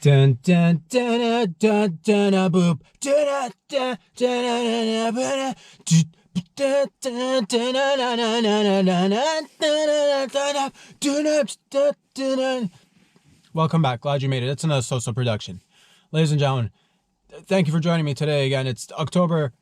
Dun dun dun dun dun dun boop. Dun dun dun dun. Welcome back. Glad you made it. It's another social production. Ladies and gentlemen, thank you for joining me today again. It's October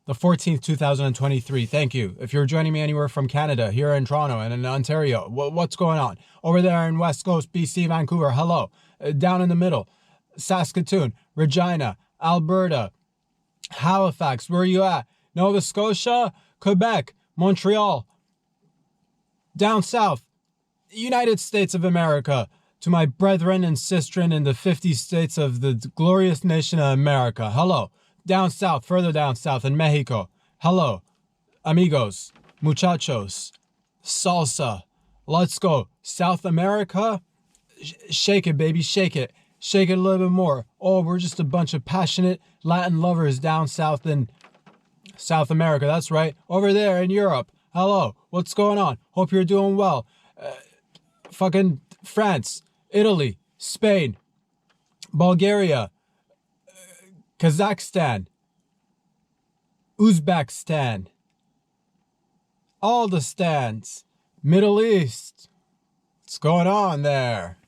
the 14th, 2023. Thank you. If you're joining me anywhere from Canada, here in Toronto and in Ontario, what's going on? Over there in West Coast, BC, Vancouver, hello. Down in the middle, Saskatoon, Regina, Alberta, Halifax, where are you at? Nova Scotia, Quebec, Montreal, down south, United States of America, to my brethren and sistren in the 50 states of the glorious nation of America, hello. Down south, further down south in Mexico, hello. Amigos, muchachos, salsa, let's go. South America, shake it, baby, shake it. Shake it a little bit more. Oh, we're just a bunch of passionate Latin lovers down south in South America. That's right. Over there in Europe. Hello. What's going on? Hope you're doing well. Fucking France, Italy, Spain, Bulgaria, Kazakhstan, Uzbekistan, all the stands, Middle East. What's going on there?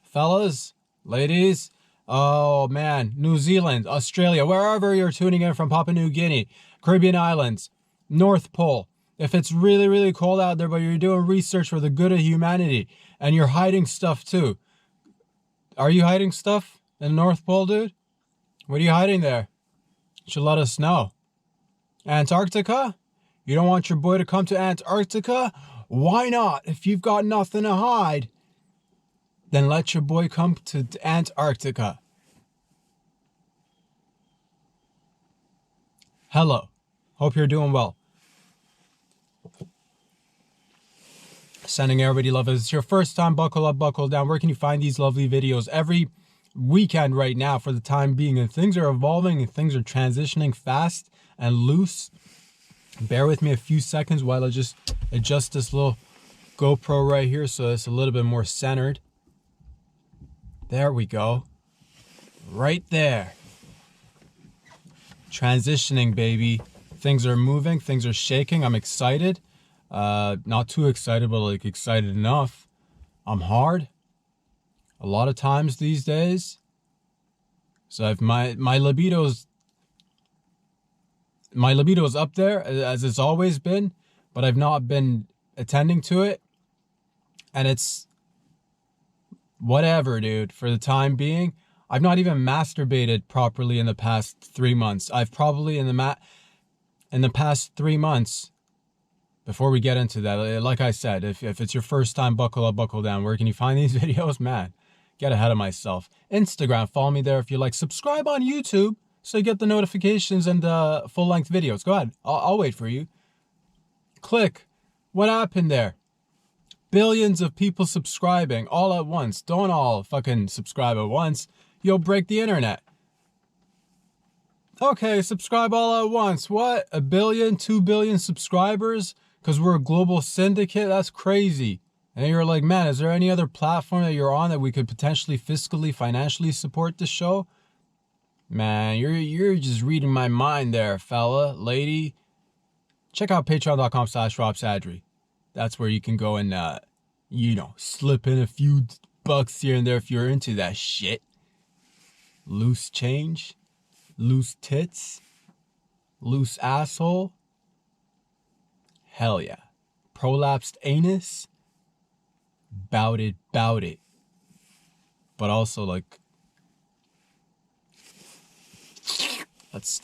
Fellas? Ladies, oh man, New Zealand, Australia, wherever you're tuning in from, Papua New Guinea, Caribbean Islands, North Pole. If it's really, really cold out there, but you're doing research for the good of humanity and you're hiding stuff too. Are you hiding stuff in the North Pole, dude? What are you hiding there? You should let us know. Antarctica? You don't want your boy to come to Antarctica? Why not? If you've got nothing to hide, then let your boy come to Antarctica. Hello. Hope you're doing well. Sending everybody love. If it's your first time, buckle up, buckle down. Where can you find these lovely videos? Every weekend right now for the time being. And things are evolving and things are transitioning fast and loose. Bear with me a few seconds while I just adjust this little GoPro right here so it's a little bit more centered. There we go. Right there. Transitioning, baby. Things are moving. Things are shaking. I'm excited. Not too excited, but like excited enough. I'm hard. A lot of times these days. So if my libido's up there as it's always been, but I've not been attending to it. And it's whatever, dude, for the time being. I've not even masturbated properly in the past 3 months. I've probably in the past 3 months, before we get into that, like I said, if it's your first time, buckle up, buckle down. Where can you find these videos? Man, get ahead of myself. Instagram, follow me there if you like. Subscribe on YouTube so you get the notifications and the full-length videos. Go ahead. I'll wait for you. Click. What happened there? Billions of people subscribing all at once. Don't all fucking subscribe at once. You'll break the internet. Okay, subscribe all at once. What? 1 billion, 2 billion subscribers? Because we're a global syndicate? That's crazy. And you're like, man, is there any other platform that you're on that we could potentially fiscally, financially support the show? Man, you're just reading my mind there, fella, lady. Check out patreon.com/RobSadri. That's where you can go and, slip in a few bucks here and there if you're into that shit. Loose change, loose tits, loose asshole. Hell yeah. Prolapsed anus. Bout it. But also, like, let's,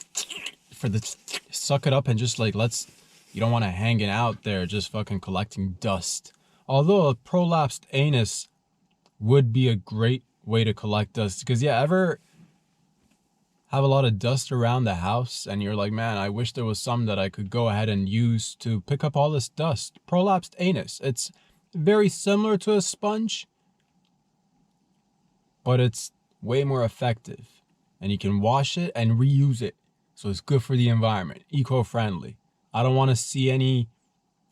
suck it up and just, like, you don't want to hang it out there just fucking collecting dust. Although a prolapsed anus would be a great way to collect dust. Because, yeah, ever have a lot of dust around the house and you're like, man, I wish there was some that I could go ahead and use to pick up all this dust. Prolapsed anus. It's very similar to a sponge, but it's way more effective. And you can wash it and reuse it. So it's good for the environment. Eco-friendly. I don't want to see any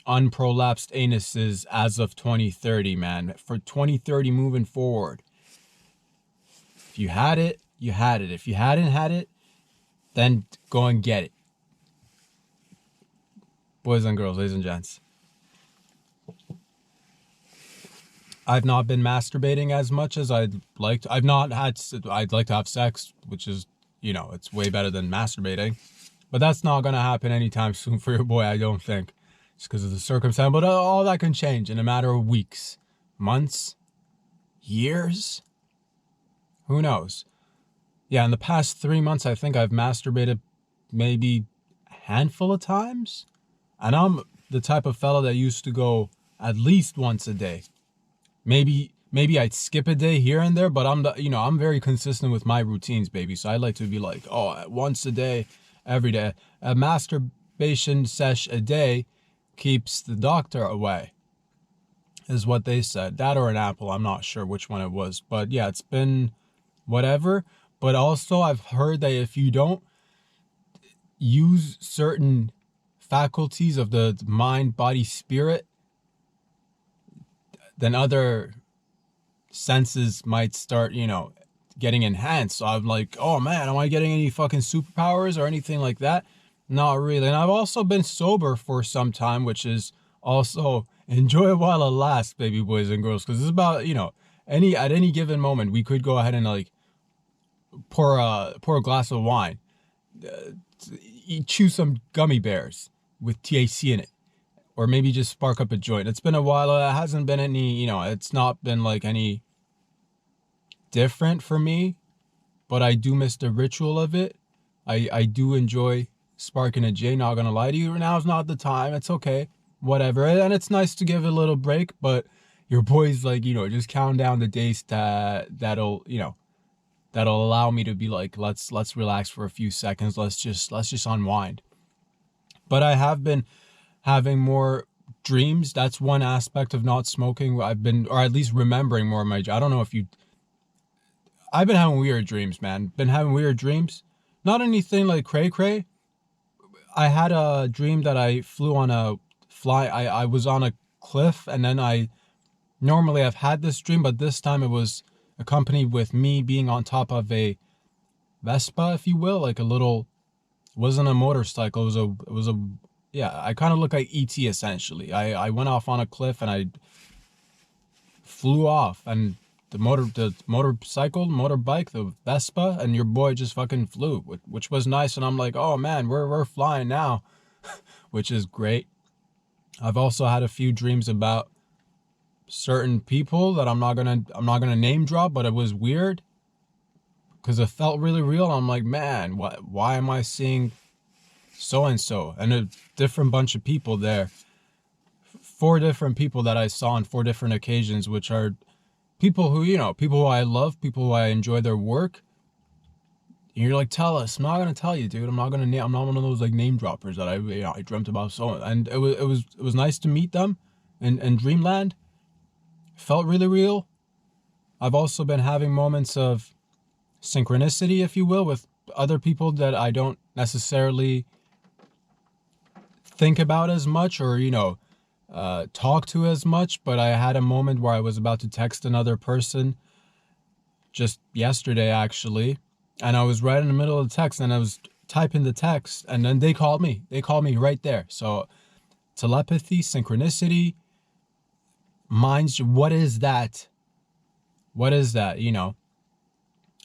unprolapsed anuses as of 2030, man. For 2030 moving forward. If you had it, you had it. If you hadn't had it, then go and get it. Boys and girls, ladies and gents. I've not been masturbating as much as I'd like to. I'd like to have sex, which is, it's way better than masturbating. But that's not going to happen anytime soon for your boy, I don't think. Just because of the circumstance. But all that can change in a matter of weeks, months, years. Who knows? Yeah, in the past 3 months, I think I've masturbated maybe a handful of times. And I'm the type of fella that used to go at least once a day. Maybe I'd skip a day here and there, but I'm very consistent with my routines, baby. So I like to be like, once a day, every day. A masturbation sesh a day keeps the doctor away, is what they said. That or an apple, I'm not sure which one it was. But yeah, it's been whatever. But also I've heard that if you don't use certain faculties of the mind, body, spirit, then other senses might start, getting enhanced. So I'm like, oh man, am I getting any fucking superpowers or anything like that? Not really. And I've also been sober for some time, which is also enjoy it while it lasts, baby boys and girls. Because it's about, at any given moment, we could go ahead and like pour a glass of wine, chew some gummy bears with THC in it. Or maybe just spark up a joint. It's been a while. It hasn't been any, it's not been like any different for me. But I do miss the ritual of it. I do enjoy sparking a J, not gonna lie to you. Now's not the time. It's okay. Whatever. And it's nice to give it a little break. But your boy's like, just count down the days that'll allow me to be like, let's relax for a few seconds. Let's just unwind. But I have been having more dreams. That's one aspect of not smoking. I've been, or at least remembering more of my, I don't know if I've been having weird dreams, man. Been having weird dreams. Not anything like cray. I had a dream that I flew on I was on a cliff, and then normally I've had this dream, but this time it was accompanied with me being on top of a Vespa, if you will, like a little, it wasn't a motorcycle, it was a yeah, I kind of look like E.T. essentially. I went off on a cliff and I flew off, and the motorbike, the Vespa, and your boy just fucking flew, which was nice. And I'm like, oh man, we're flying now, which is great. I've also had a few dreams about certain people that I'm not gonna name drop, but it was weird because it felt really real. I'm like, man, why am I seeing so-and-so and a different bunch of people there? 4 different people that I saw on 4 different occasions, which are people who I love, people who I enjoy their work. And you're like, tell us. I'm not gonna tell you, dude. I'm not one of those like name droppers that I dreamt about. So, and it was nice to meet them in Dreamland. Felt really real. I've also been having moments of synchronicity, if you will, with other people that I don't necessarily think about as much or talk to as much. But I had a moment where I was about to text another person just yesterday actually, and I was right in the middle of the text and I was typing the text, and then they called me right there. So telepathy, synchronicity, minds, what is that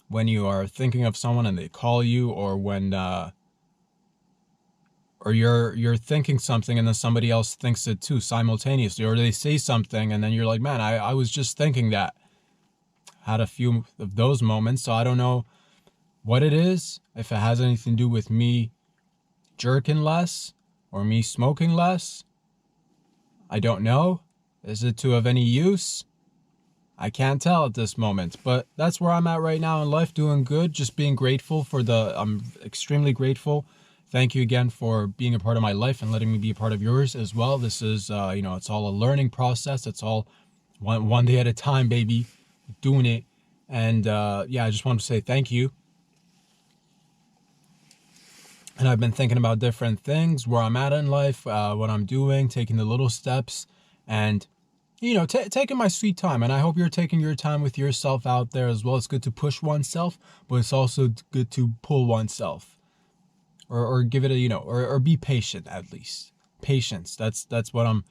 when you are thinking of someone and they call you, or when or you're thinking something and then somebody else thinks it too simultaneously, or they say something and then you're like, man, I was just thinking that. Had a few of those moments. So I don't know what it is, if it has anything to do with me jerking less or me smoking less. I don't know. Is it to of any use? I can't tell at this moment, but that's where I'm at right now in life, doing good, just being grateful I'm extremely grateful. Thank you again for being a part of my life and letting me be a part of yours as well. This is, it's all a learning process. It's all one day at a time, baby, doing it. And I just want to say thank you. And I've been thinking about different things, where I'm at in life, what I'm doing, taking the little steps. And taking my sweet time. And I hope you're taking your time with yourself out there as well. It's good to push oneself, but it's also good to pull oneself, or give it a, or be patient at least. Patience. That's what I'm,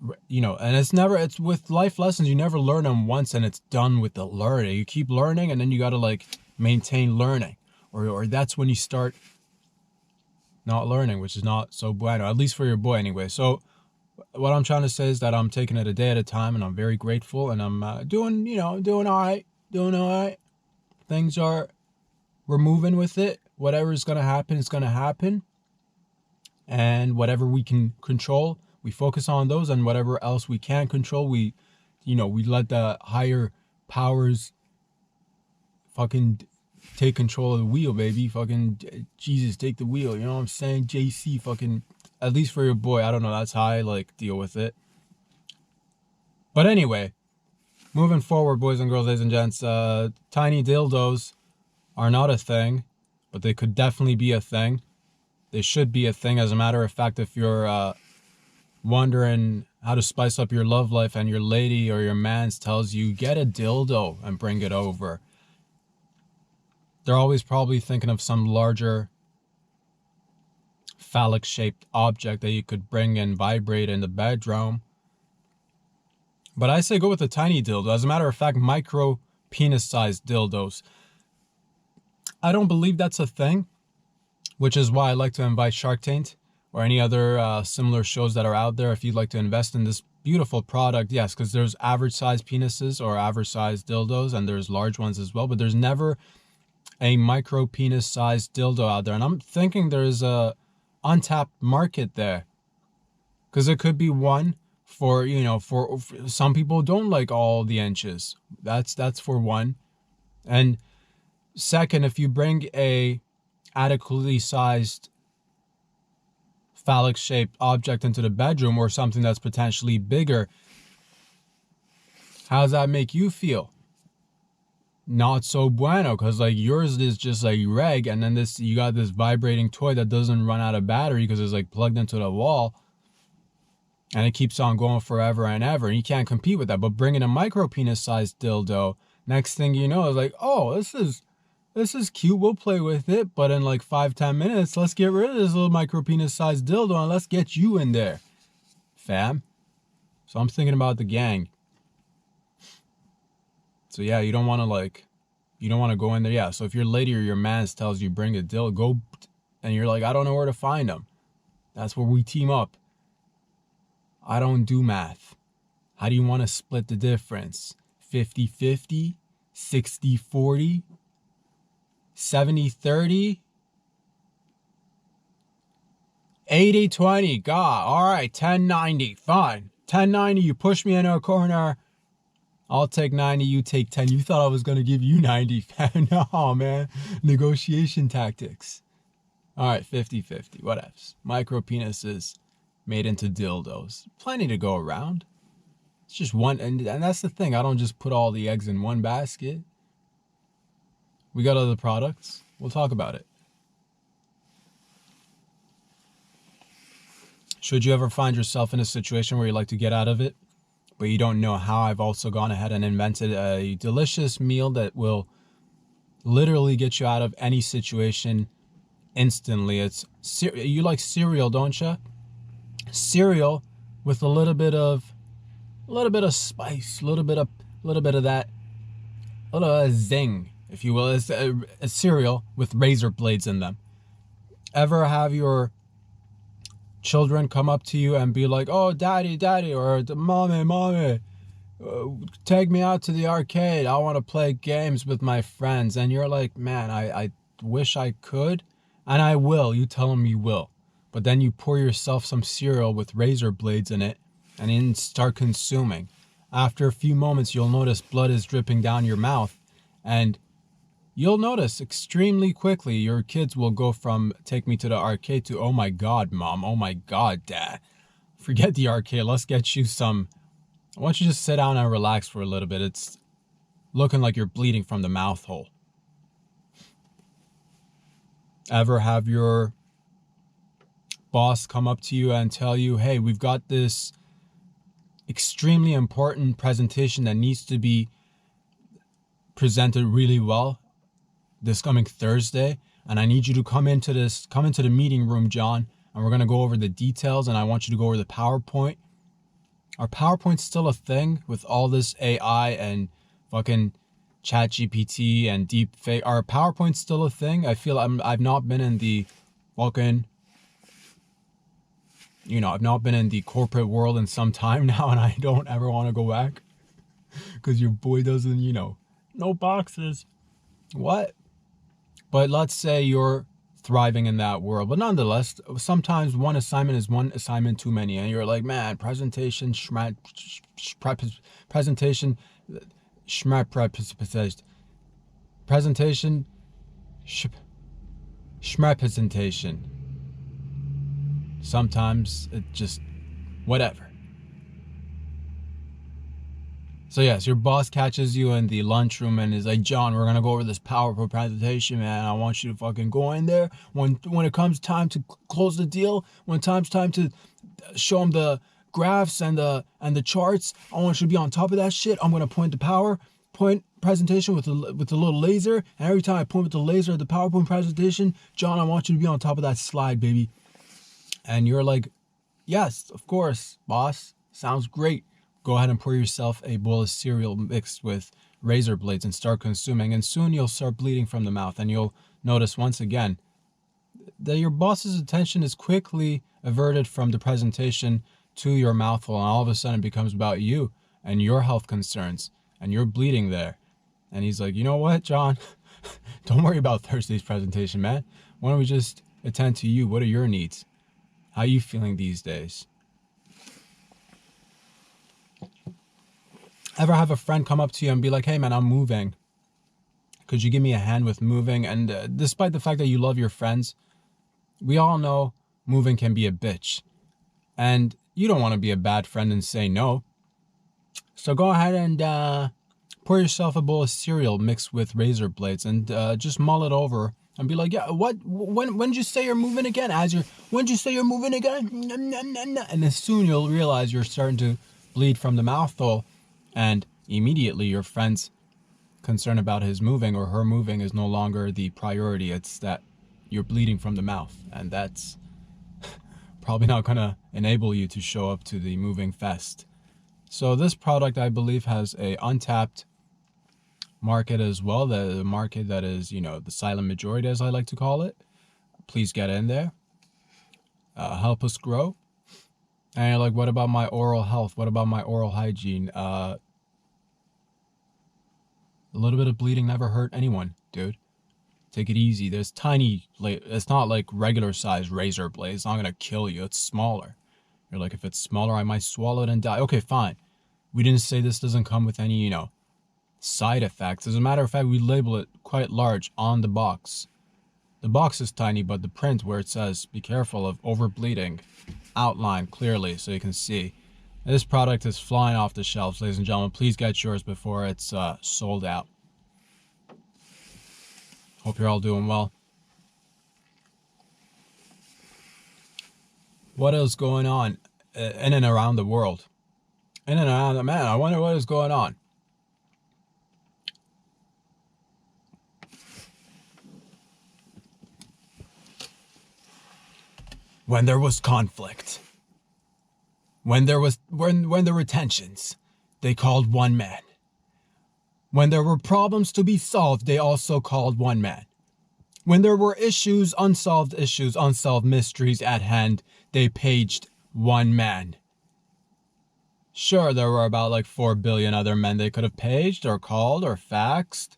and it's with life lessons. You never learn them once and it's done with the learning. You keep learning, and then you got to like maintain learning, or that's when you start not learning, which is not so bueno, at least for your boy anyway. So what I'm trying to say is that I'm taking it a day at a time, and I'm very grateful, and I'm doing all right. We're moving with it. Whatever is going to happen is going to happen. And whatever we can control, we focus on those, and whatever else we can't control, we let the higher powers fucking take control of the wheel, baby. Fucking Jesus, take the wheel. You know what I'm saying? JC, fucking, at least for your boy. I don't know. That's how I like deal with it. But anyway, moving forward, boys and girls, ladies and gents, tiny dildos are not a thing, but they could definitely be a thing. They should be a thing. As a matter of fact, if you're wondering how to spice up your love life and your lady or your man's tells you, get a dildo and bring it over, they're always probably thinking of some larger phallic-shaped object that you could bring and vibrate in the bedroom. But I say go with a tiny dildo. As a matter of fact, micro penis-sized dildos. I don't believe that's a thing, which is why I like to invite Shark Tank or any other similar shows that are out there. If you'd like to invest in this beautiful product, yes, because there's average-sized penises or average-sized dildos, and there's large ones as well, but there's never a micro penis-sized dildo out there. And I'm thinking there's a untapped market there, because it could be one for for some people don't like all the inches. That's for one. And second, if you bring a adequately sized phallic shaped object into the bedroom, or something that's potentially bigger, how does that make you feel? Not so bueno, because like yours is just like reg, and then you got this vibrating toy that doesn't run out of battery because it's like plugged into the wall, and it keeps on going forever and ever, and you can't compete with that. But bringing a micro penis sized dildo, next thing you know, is like, oh, this is cute, we'll play with it, but in like 5-10 minutes, let's get rid of this little micro penis sized dildo and let's get you in there, fam. So I'm thinking about the gang. So yeah, you don't want to go in there. Yeah, so if your lady or your man tells you bring a dildo, go, and you're like, I don't know where to find them. That's where we team up. I don't do math. How do you want to split the difference? 50-50? 60-40? 70-30? 80-20? God, all right, 10-90, fine. 10-90, you push me into a corner. I'll take 90, you take 10. You thought I was going to give you 90. No, man. Negotiation tactics. All right, 50-50, whatevs. Micro penises made into dildos. Plenty to go around. It's just one, and that's the thing. I don't just put all the eggs in one basket. We got other products. We'll talk about it. Should you ever find yourself in a situation where you like to get out of it, but you don't know how, I've also gone ahead and invented a delicious meal that will literally get you out of any situation instantly. You like cereal, don't you? Cereal with a little bit of spice, a little bit of that, a little zing, if you will. It's a cereal with razor blades in them. Ever have your children come up to you and be like, oh, daddy, or mommy, take me out to the arcade, I want to play games with my friends? And you're like, man, I wish I could, and I will. You tell them you will, but then you pour yourself some cereal with razor blades in it and then start consuming. After a few moments, you'll notice blood is dripping down your mouth, and you'll notice extremely quickly your kids will go from take me to the arcade to, oh my God, mom, oh my God, dad, forget the arcade, let's get you some. I want you to just sit down and relax for a little bit. It's looking like you're bleeding from the mouth hole. Ever have your boss come up to you and tell you, hey, we've got this extremely important presentation that needs to be presented really well this coming Thursday. And I need you to come into the meeting room, John, and we're going to go over the details, and I want you to go over the PowerPoint. Are PowerPoint's still a thing with all this AI and fucking ChatGPT and deep fake? Are PowerPoint still a thing? I feel I've not been in the fucking, I've not been in the corporate world in some time now, and I don't ever want to go back because your boy doesn't, no boxes. What? But let's say you're thriving in that world. But nonetheless, sometimes one assignment is one assignment too many. And you're like, man, presentation, presentation, presentation. Sometimes it just, whatever. So yes, your boss catches you in the lunchroom and is like, John, we're going to go over this PowerPoint presentation, man. I want you to fucking go in there. When it comes time to close the deal, when time's time to show them the graphs and the charts, I want you to be on top of that shit. I'm going to point the PowerPoint presentation with a little laser. And every time I point with the laser at the PowerPoint presentation, John, I want you to be on top of that slide, baby. And you're like, yes, of course, boss. Sounds great. Go ahead and pour yourself a bowl of cereal mixed with razor blades and start consuming. And soon you'll start bleeding from the mouth. And you'll notice once again that your boss's attention is quickly averted from the presentation to your mouthful. And all of a sudden it becomes about you and your health concerns. And you're bleeding there. And he's like, you know what, John? Don't worry about Thursday's presentation, man. Why don't we just attend to you? What are your needs? How are you feeling these days? Ever have a friend come up to you and be like, hey man, I'm moving. Could you give me a hand with moving? And despite the fact that you love your friends, we all know moving can be a bitch. And you don't want to be a bad friend and say no. So go ahead and pour yourself a bowl of cereal mixed with razor blades and just mull it over and be like, yeah, when did you say you're moving again? When did you say you're moving again? And then soon you'll realize you're starting to bleed from the mouthful. And immediately your friend's concern about his moving or her moving is no longer the priority. It's that you're bleeding from the mouth. And that's probably not going to enable you to show up to the moving fest. So this product, I believe, has a untapped market as well. The market that is, the silent majority, as I like to call it. Please get in there. Help us grow. And you're like, what about my oral health? What about my oral hygiene? A little bit of bleeding never hurt anyone, dude. Take it easy. There's tiny, it's not like regular size razor blade. It's not going to kill you. It's smaller. You're like, if it's smaller, I might swallow it and die. Okay, fine. We didn't say this doesn't come with any, side effects. As a matter of fact, we label it quite large on the box. The box is tiny, but the print where it says, be careful of overbleeding, outlined clearly so you can see. This product is flying off the shelves, ladies and gentlemen. Please get yours before it's sold out. Hope you're all doing well. What is going on in and around the world? In and around, man, I wonder what is going on. When there was conflict, when there were tensions, they called one man. When there were problems to be solved, they also called one man. When there were unsolved mysteries at hand, they paged one man. Sure, there were about like 4 billion other men they could have paged or called or faxed.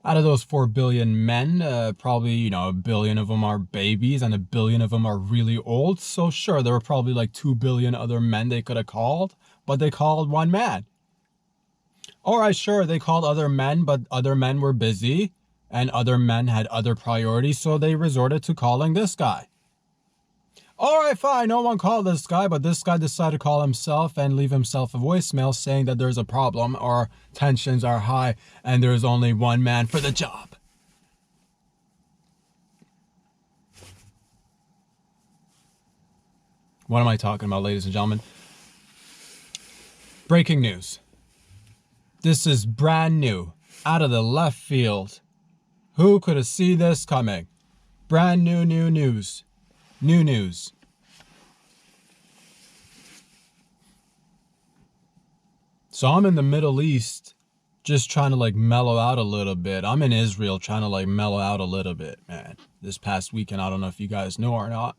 Out of those 4 billion men, probably, 1 billion of them are babies and 1 billion of them are really old. So sure, there were probably like 2 billion other men they could have called, but they called one man. All right, sure, they called other men, but other men were busy and other men had other priorities, so they resorted to calling this guy. All right, fine, no one called this guy, but this guy decided to call himself and leave himself a voicemail saying that there's a problem or tensions are high and there's only one man for the job. What am I talking about, ladies and gentlemen? Breaking news. This is brand new, out of the left field. Who could have seen this coming? Brand new news. New news. So I'm in the Middle East, just trying to like mellow out a little bit. I'm in Israel trying to like mellow out a little bit, man. This past weekend, I don't know if you guys know or not.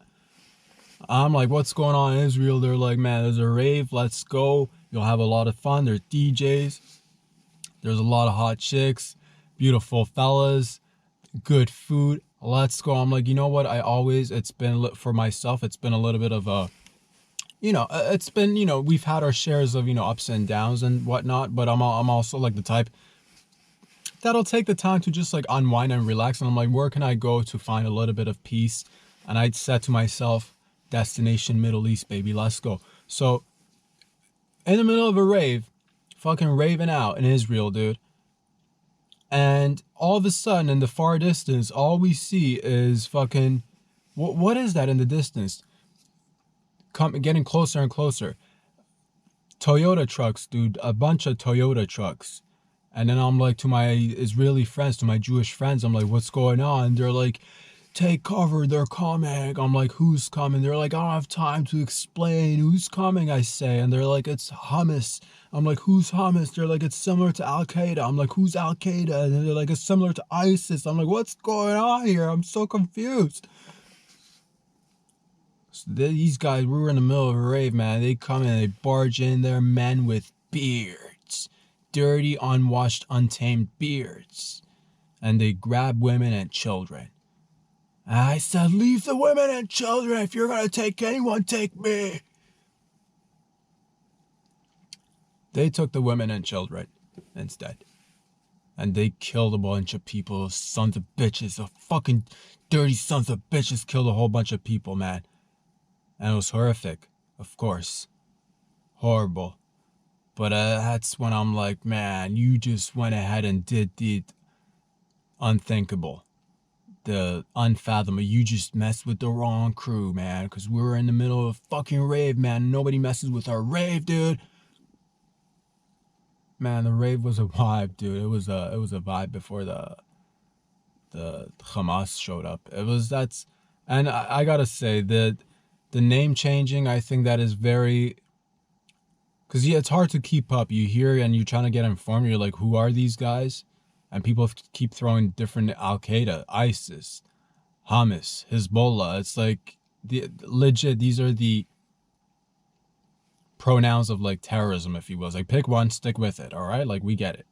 I'm like, what's going on in Israel? They're like, man, there's a rave. Let's go. You'll have a lot of fun. There's DJs. There's a lot of hot chicks, beautiful fellas, good food. Let's go. I'm like, you know what? It's been for myself. It's been a little bit of a, it's been, we've had our shares of, ups and downs and whatnot. But I'm also like the type that'll take the time to just like unwind and relax. And I'm like, where can I go to find a little bit of peace? And I said to myself, destination Middle East, baby, let's go. So in the middle of a rave, fucking raving out in Israel, dude. And all of a sudden in the far distance, all we see is fucking, what is that in the distance? Getting closer and closer. Toyota trucks, dude, a bunch of Toyota trucks. And then I'm like, to my Israeli friends, to my Jewish friends, I'm like, what's going on? They're like, take cover, they're coming. I'm like, who's coming? They're like, I don't have time to explain. Who's coming, I say. And they're like, it's Hamas. I'm like, who's Hamas? They're like, it's similar to Al-Qaeda. I'm like, who's Al-Qaeda? And they're like, it's similar to ISIS. I'm like, what's going on here? I'm so confused. So these guys, we were in the middle of a rave, man. They come and they barge in there, men with beards. Dirty, unwashed, untamed beards. And they grab women and children. I said, leave the women and children. If you're going to take anyone, take me. They took the women and children instead. And they killed a bunch of people. Sons of bitches. The fucking dirty sons of bitches killed a whole bunch of people, man. And it was horrific, of course. Horrible. But that's when I'm like, man, you just went ahead and did the unthinkable. The unfathomable. You just messed with the wrong crew, man. Because we were in the middle of a fucking rave, man. Nobody messes with our rave, dude. Man, the rave was a vibe, dude. It was a vibe before the Hamas showed up. And I gotta say that the name changing, I think that is very, because yeah, it's hard to keep up. You hear and you're trying to get informed. You're like, who are these guys? And people keep throwing different Al-Qaeda, ISIS, Hamas, Hezbollah. It's like, legit, these are the pronouns of like terrorism, if you will. It's like, pick one, stick with it, all right? Like, we get it.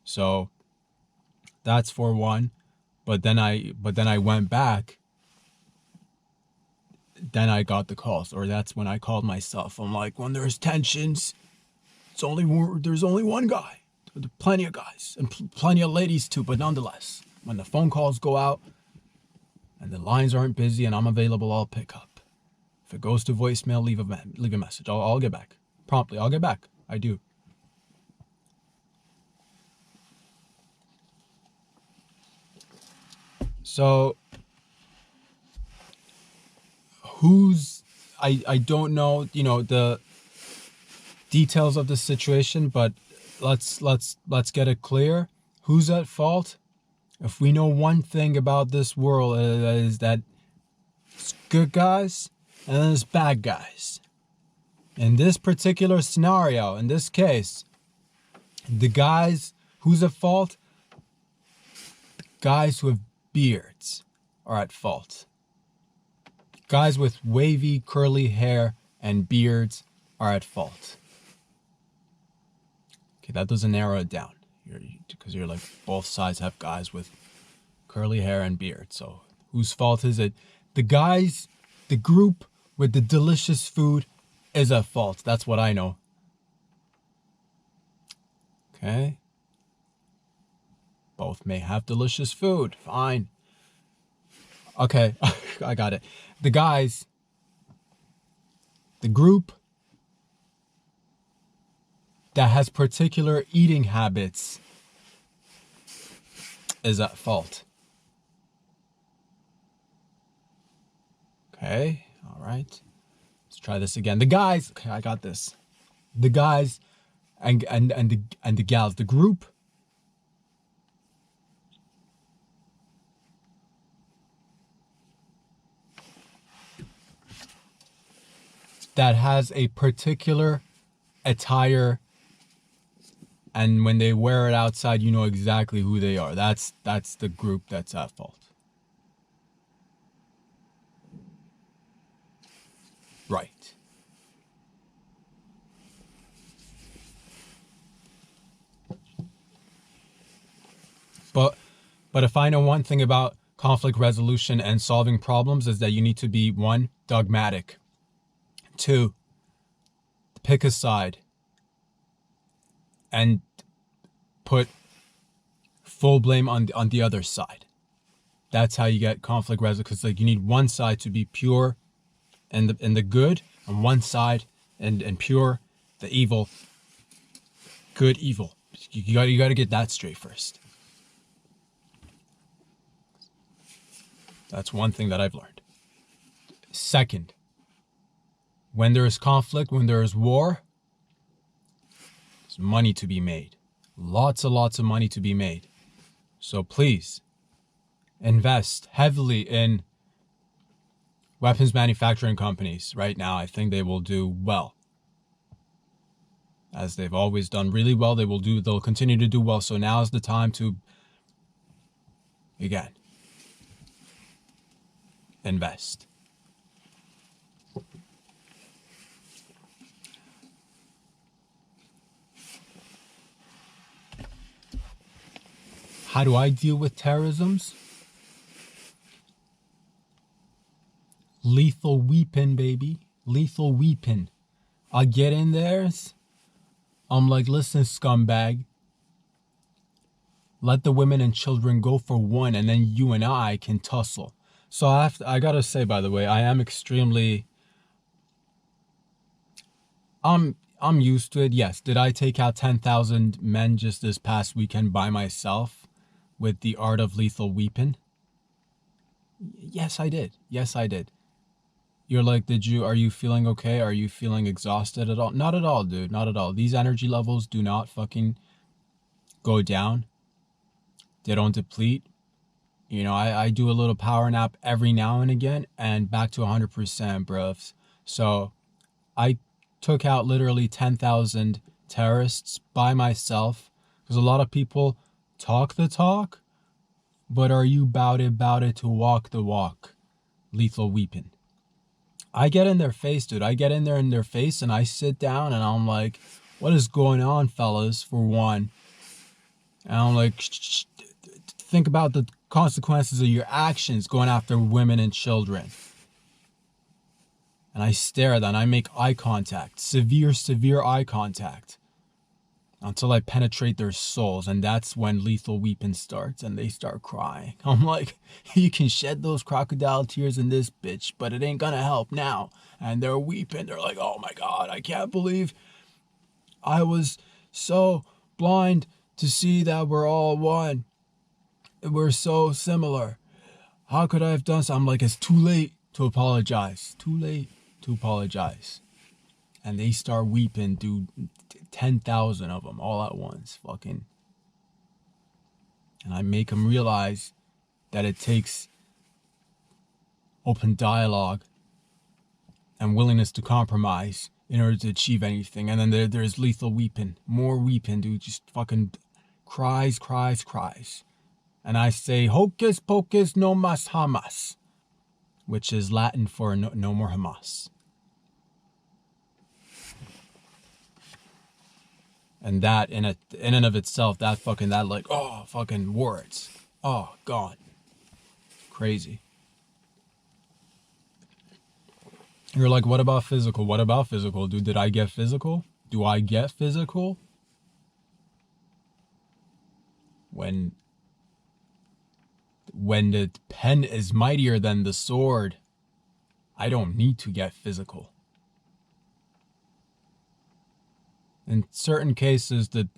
So that's for one. But then I went back. Then I got the calls, or that's when I called myself. I'm like, when there's tensions, there's only one guy. There's plenty of guys and plenty of ladies too, but nonetheless, when the phone calls go out and the lines aren't busy and I'm available, I'll pick up. If it goes to voicemail, leave a message. I'll get back promptly. I'll get back. I do. So I don't know, the details of the situation, but let's get it clear. Who's at fault? If we know one thing about this world, is that it's good guys and then it's bad guys. In this particular scenario, in this case, the guys who's at fault, the guys who have beards are at fault. Guys with wavy, curly hair and beards are at fault. Okay, that doesn't narrow it down. Because you're like, both sides have guys with curly hair and beard. So whose fault is it? The guys, the group with the delicious food is at fault. That's what I know. Okay. Both may have delicious food. Fine. Okay, I got it. The guys, the group that has particular eating habits is at fault. Okay, all right. Let's try this again. The guys, okay, I got this. The guys and the gals, the group that has a particular attire, and when they wear it outside, you know exactly who they are. That's the group that's at fault. Right. But if I know one thing about conflict resolution and solving problems is that you need to be, 1, dogmatic. 2, pick a side and put full blame on the other side. That's how you get conflict resolution, because like you need one side to be pure and the good, and one side and pure, the evil, good, evil. You got to get that straight first. That's one thing that I've learned. Second, when there is conflict, when there is war, there's money to be made. Lots and lots of money to be made. So please, invest heavily in weapons manufacturing companies. Right now, I think they will do well. As they've always done really well, they'll continue to do well. So now is the time to, again, invest. How do I deal with terrorisms? Lethal weapon, baby. Lethal weapon. I get in there. I'm like, listen, scumbag. Let the women and children go for one, and then you and I can tussle. So I gotta say, by the way, I am extremely, I'm used to it. Yes. Did I take out 10,000 men just this past weekend by myself with the art of lethal weapon? Yes, I did. Yes, I did. You're like, are you feeling okay? Are you feeling exhausted at all? Not at all, dude. Not at all. These energy levels do not fucking go down. They don't deplete. You know, I do a little power nap every now and again and back to 100%, bruv. So I took out literally 10,000 terrorists by myself, because a lot of people talk the talk, but are you about it to walk the walk? Lethal weapon. I get in their face, dude. I get in their face and I sit down and I'm like, what is going on, fellas, for one? And I'm like, think about the consequences of your actions going after women and children. And I stare at them and I make eye contact, severe eye contact, until I penetrate their souls. And that's when lethal weapon starts and they start crying. I'm like, you can shed those crocodile tears in this bitch, but it ain't gonna help now. And they're weeping. They're like, oh my God, I can't believe I was so blind to see that we're all one. We're so similar. How could I have done so? I'm like, it's too late to apologize. Too late to apologize. And they start weeping, dude. 10,000 of them all at once. Fucking. And I make them realize that it takes open dialogue and willingness to compromise in order to achieve anything. And then there's lethal weeping. More weeping, dude. Just fucking cries. And I say, Hocus Pocus no mas Hamas, which is Latin for no more Hamas. And that in and of itself, that like, oh, fucking words. Oh, God. Crazy. You're like, what about physical? What about physical? Dude, did I get physical? Do I get physical? When the pen is mightier than the sword, I don't need to get physical. In certain cases, the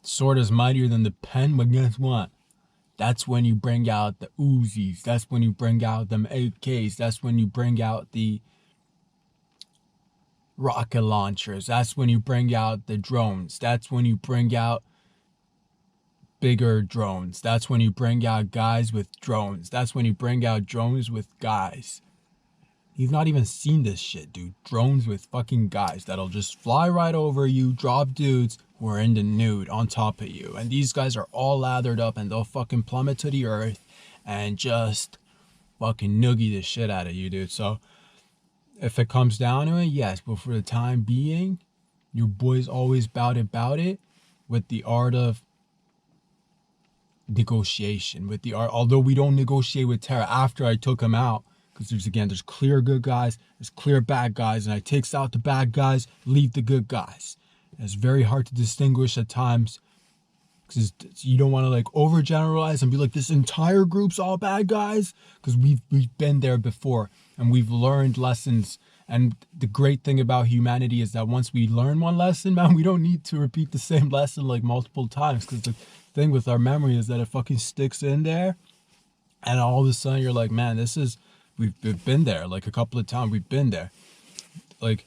sword is mightier than the pen, but guess what? That's when you bring out the Uzis. That's when you bring out them AKs. That's when you bring out the rocket launchers. That's when you bring out the drones. That's when you bring out bigger drones. That's when you bring out guys with drones. That's when you bring out drones with guys. You've not even seen this shit, dude. Drones with fucking guys that'll just fly right over you, drop dudes who are in the nude on top of you. And these guys are all lathered up and they'll fucking plummet to the earth and just fucking noogie the shit out of you, dude. So if it comes down to it, yes. But for the time being, your boy's always about it with the art of negotiation. With the art, although we don't negotiate with terror after I took him out. Because there's clear good guys, there's clear bad guys, and I takes out the bad guys, leave the good guys. And it's very hard to distinguish at times because you don't want to like overgeneralize and be like this entire group's all bad guys, because we've been there before and we've learned lessons. And the great thing about humanity is that once we learn one lesson, man, we don't need to repeat the same lesson like multiple times, because the thing with our memory is that it fucking sticks in there, and all of a sudden you're like, man, we've been there like a couple of times. We've been there. Like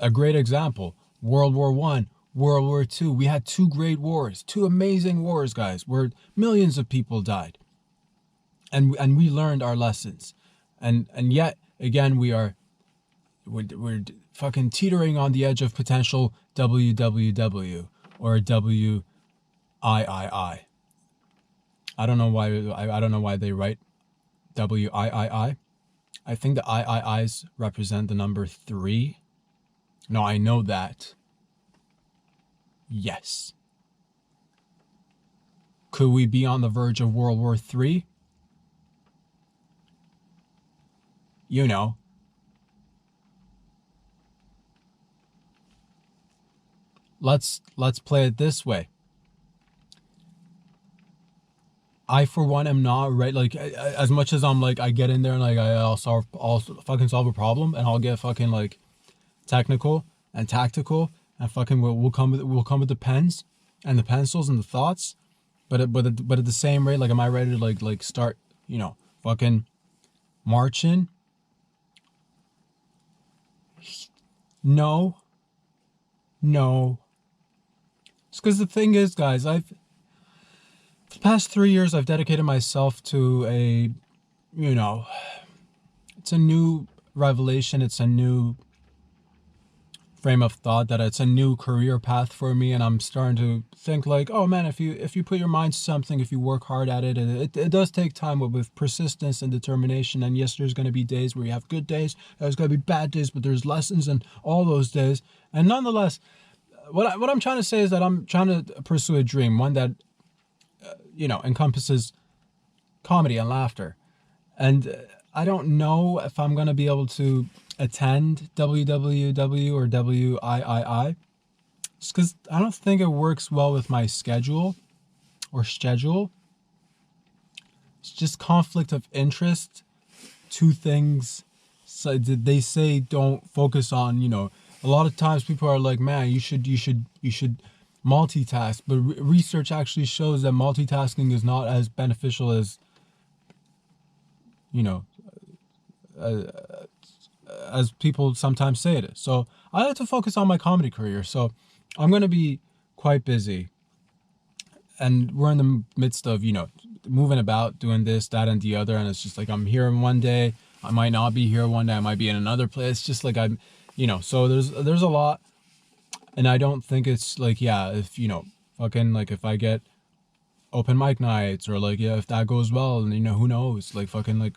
a great example, World War I, World War II. We had two great wars, two amazing wars, guys, where millions of people died. And we learned our lessons. And yet, again, we're fucking teetering on the edge of potential WWW or WIII. I don't know why they write WIII. I think the IIIs represent the number 3. No, I know that. Yes. Could we be on the verge of World War III? You know. Let's play it this way. I, for one, am not right. Like, as much as I'm like, I get in there and like, I'll fucking solve a problem, and I'll get fucking like technical and tactical, and fucking we'll come with the pens and the pencils and the thoughts. But at the same rate, like, am I ready to like start, fucking marching? No. It's because the thing is, guys, the past 3 years, I've dedicated myself to it's a new revelation. It's a new frame of thought, that it's a new career path for me. And I'm starting to think like, oh man, if you put your mind to something, if you work hard at it, it does take time, but with persistence and determination. And yes, there's going to be days where you have good days. There's going to be bad days, but there's lessons in all those days. And nonetheless, what I'm trying to say is that I'm trying to pursue a dream, one that encompasses comedy and laughter. And I don't know if I'm going to be able to attend WWW or WIII, just because I don't think it works well with my schedule. It's just conflict of interest. Two things. So they say don't focus on, a lot of times people are like, man, you should multitask, but research actually shows that multitasking is not as beneficial as as people sometimes say it is. So I like to focus on my comedy career. So I'm going to be quite busy, and we're in the midst of moving about, doing this, that, and the other. And it's just like, I'm here one day, I might not be here one day, I might be in another place. Just like I'm so there's a lot. And I don't think it's like, if fucking like, if I get open mic nights, or like, if that goes well, and who knows, like fucking like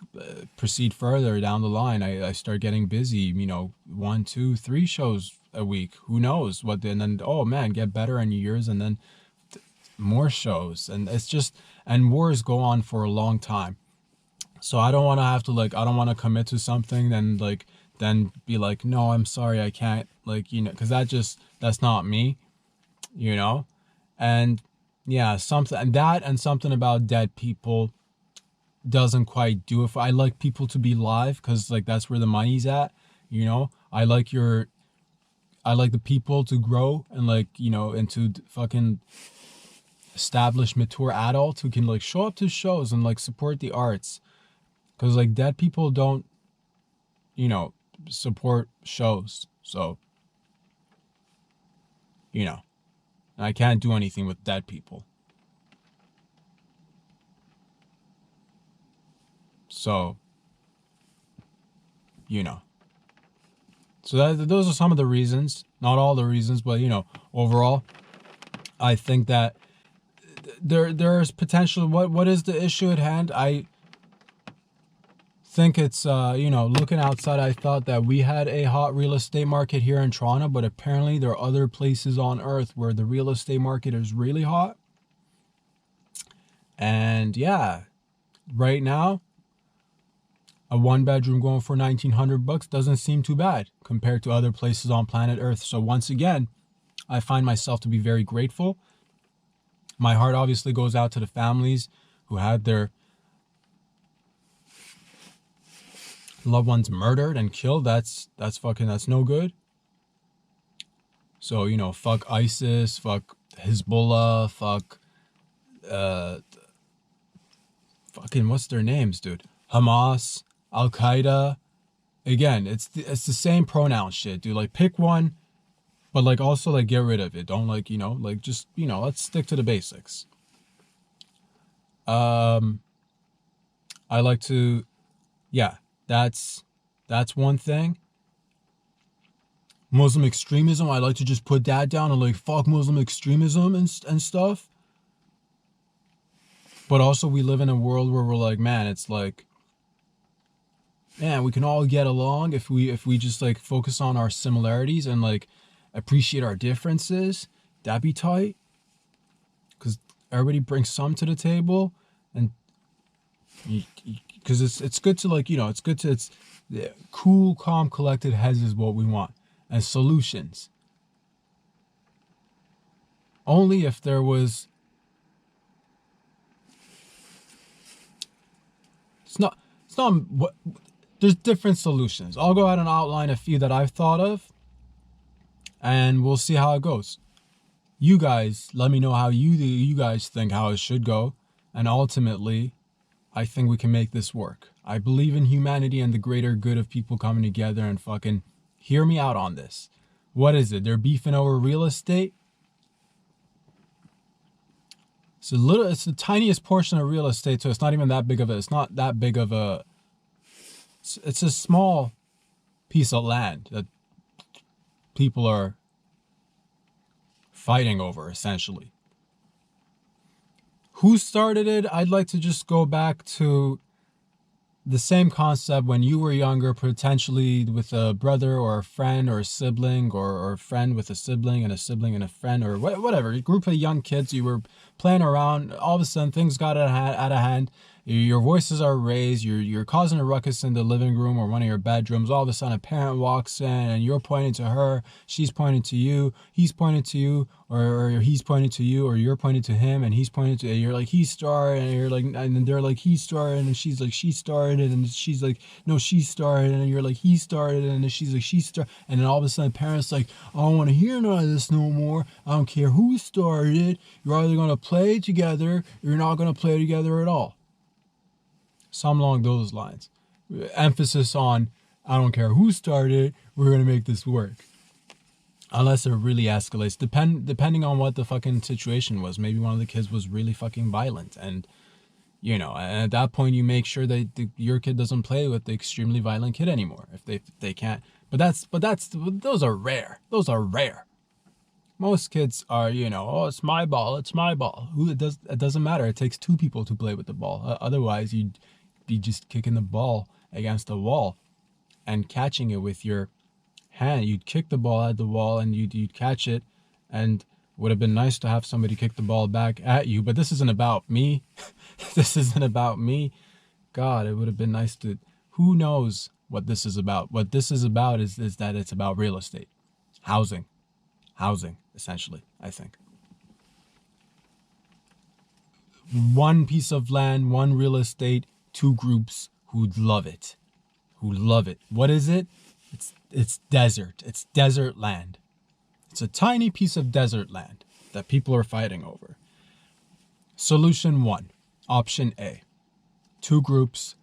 proceed further down the line, I start getting busy, 1, 2, 3 shows a week, who knows what, and then, oh man, get better in years, and then more shows. And it's just, and wars go on for a long time. So I don't want to have to I don't want to commit to something, then be like, no, I'm sorry, I can't, because that's not me, and something about dead people doesn't quite do it. I like people to be live, because that's where the money's at. I like the people to grow and into fucking established, mature adults who can show up to shows and support the arts, because dead people don't support shows. So you know, I can't do anything with dead people. So, you know. So those are some of the reasons. Not all the reasons, but, you know, overall, I think that there's potential. What is the issue at hand? I think it's, you know, looking outside, I thought that we had a hot real estate market here in Toronto, but apparently there are other places on earth where the real estate market is really hot. And yeah, right now, a 1-bedroom going for $1,900 doesn't seem too bad compared to other places on planet Earth. So once again, I find myself to be very grateful. My heart obviously goes out to the families who had their loved ones murdered and killed. That's no good. So, you know, fuck ISIS, fuck Hezbollah, fuck fucking what's their names, dude? Hamas, Al Qaeda. Again, it's the same pronoun shit, dude. Like, pick one, but like also like get rid of it. Don't like, you know, like just, you know, let's stick to the basics. I like to, yeah, that's one thing. Muslim extremism, I like to just put that down and like fuck Muslim extremism and stuff. But also we live in a world where we're like, man, it's like, man, we can all get along if we just like focus on our similarities and like appreciate our differences. That'd be tight. Because everybody brings some to the table, and because it's good to like, you know, it's cool, calm, collected heads is what we want, and solutions. Only if there was. It's not what. There's different solutions. I'll go ahead and outline a few that I've thought of, and we'll see how it goes. You guys, let me know how you guys think how it should go, and ultimately, I think we can make this work. I believe in humanity and the greater good of people coming together, and fucking hear me out on this. What is it? They're beefing over real estate? It's the tiniest portion of real estate, so it's not even that big of a, it's a small piece of land that people are fighting over, essentially. Who started it? I'd like to just go back to the same concept when you were younger, potentially with a brother or a friend or a sibling, or a friend with a sibling and a friend, or whatever. A group of young kids, you were playing around. All of a sudden, things got out of hand. Your voices are raised. You're causing a ruckus in the living room or one of your bedrooms. All of a sudden, a parent walks in and you're pointing to her. She's pointing to you. He's pointing to you, or he's pointing to you, or you're pointing to him and he's pointing to. You're like, he started, and you're like, and they're like, he started, and she's like, she started, and she's like, no, she started, and you're like, he started, and she's like, she started, and then all of a sudden, parents like, I don't want to hear none of this no more. I don't care who started it. You're either gonna play together, or you're not gonna play together at all. Some along those lines. Emphasis on, I don't care who started, we're going to make this work. Unless it really escalates. Depending on what the fucking situation was. Maybe one of the kids was really fucking violent. And, you know, and at that point you make sure that your kid doesn't play with the extremely violent kid anymore. If they can't. But those are rare. Those are rare. Most kids are, you know, oh, it's my ball. It doesn't matter. It takes two people to play with the ball. Otherwise, you'd be just kicking the ball against the wall and catching it with your hand. You'd kick the ball at the wall and you'd catch it, and would have been nice to have somebody kick the ball back at you. But this isn't about me. This isn't about me. God, it would have been nice to. Who knows what this is about? What this is about is that it's about real estate, housing, essentially. I think. One piece of land, one real estate, two groups who love it. What is it? It's desert. It's desert land. It's a tiny piece of desert land that people are fighting over. Solution 1, option A. Two groups,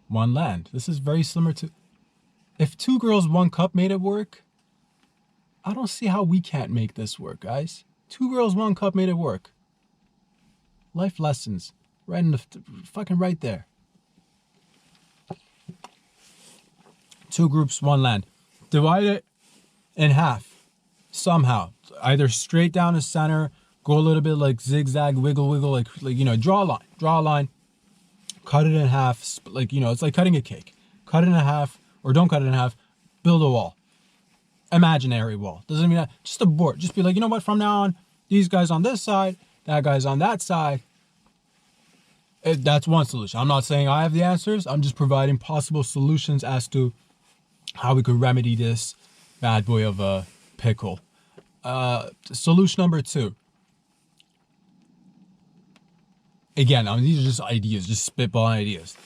one land. This is very similar to if Two Girls, One Cup made it work. I don't see how we can't make this work, guys. 2 girls, 1 cup made it work. Life lessons. Right in the fucking right there. 2 groups, 1 land. Divide it in half. Somehow. Either straight down the center, go a little bit like zigzag, wiggle, like draw a line. Cut it in half, it's like cutting a cake. Cut it in half, or don't cut it in half. Build a wall. Imaginary wall. Doesn't mean that. Just a board. Just be like, you know what? From now on, these guys on this side, that guy's on that side. That's one solution. I'm not saying I have the answers. I'm just providing possible solutions as to how we could remedy this bad boy of a pickle. Solution number 2. Again, these are just ideas, just spitballing ideas.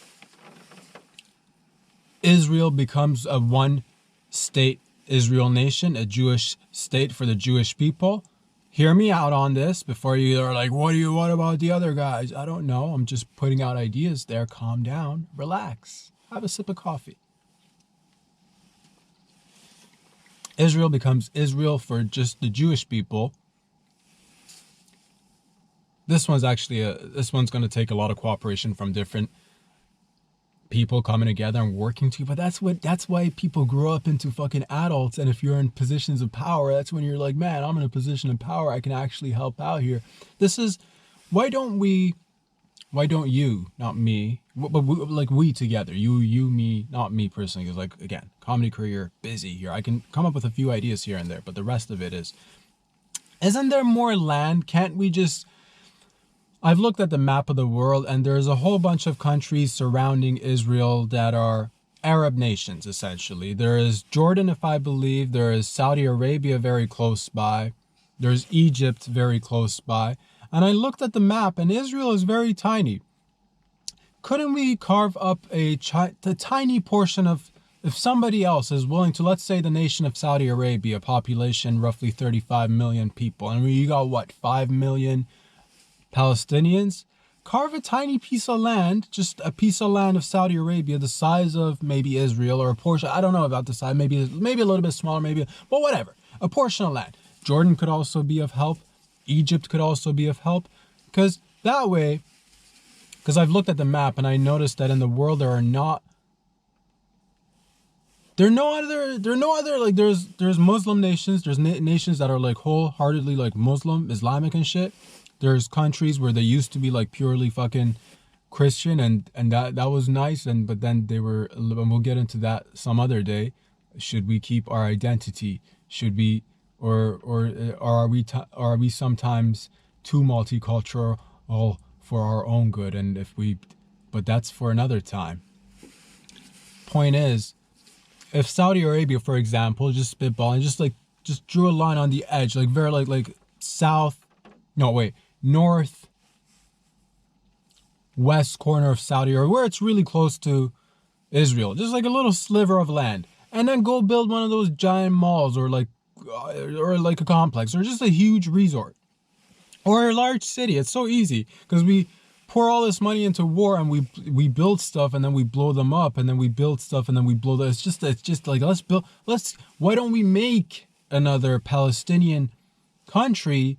Israel becomes a 1-state Israel nation, a Jewish state for the Jewish people. Hear me out on this before you are like, what about the other guys? I don't know. I'm just putting out ideas there. Calm down. Relax. Have a sip of coffee. Israel becomes Israel for just the Jewish people. This one's going to take a lot of cooperation from different people coming together and working together. But that's why people grow up into fucking adults. And if you're in positions of power, that's when you're like, man, I'm in a position of power. I can actually help out here. Why don't you, not me, but we together, you, me, not me personally, because like, again, comedy career, busy here. I can come up with a few ideas here and there, but the rest of it isn't there more land? Can't we just, I've looked at the map of the world and there's a whole bunch of countries surrounding Israel that are Arab nations, essentially. There is Jordan, if I believe. There is Saudi Arabia very close by. There's Egypt very close by. And I looked at the map and Israel is very tiny. Couldn't we carve up a tiny portion of, if somebody else is willing to, let's say the nation of Saudi Arabia, population roughly 35 million people, and you got 5 million Palestinians? Carve a tiny piece of land, just a piece of land of Saudi Arabia, the size of maybe Israel, or a portion, I don't know about the size, maybe a little bit smaller, but whatever, a portion of land. Jordan could also be of help. Egypt could also be of help, because that way, because I've looked at the map and I noticed that in the world there's Muslim nations, there's nations that are like wholeheartedly like Muslim, Islamic and shit. There's countries where they used to be like purely fucking Christian, and that was nice, but then they were, and we'll get into that some other day. Should we keep our identity? Should we, or are we sometimes too multicultural for our own good? And but that's for another time. Point is, if Saudi Arabia, for example, just spitballing, just drew a line on the edge, like very like north west corner of Saudi, or where it's really close to Israel, just like a little sliver of land, and then go build one of those giant malls, or like a complex, or just a huge resort, or a large city. It's so easy because we pour all this money into war, and we build stuff, and then we blow them up, and then we build stuff, and then we blow them. It's just like, why don't we make another Palestinian country?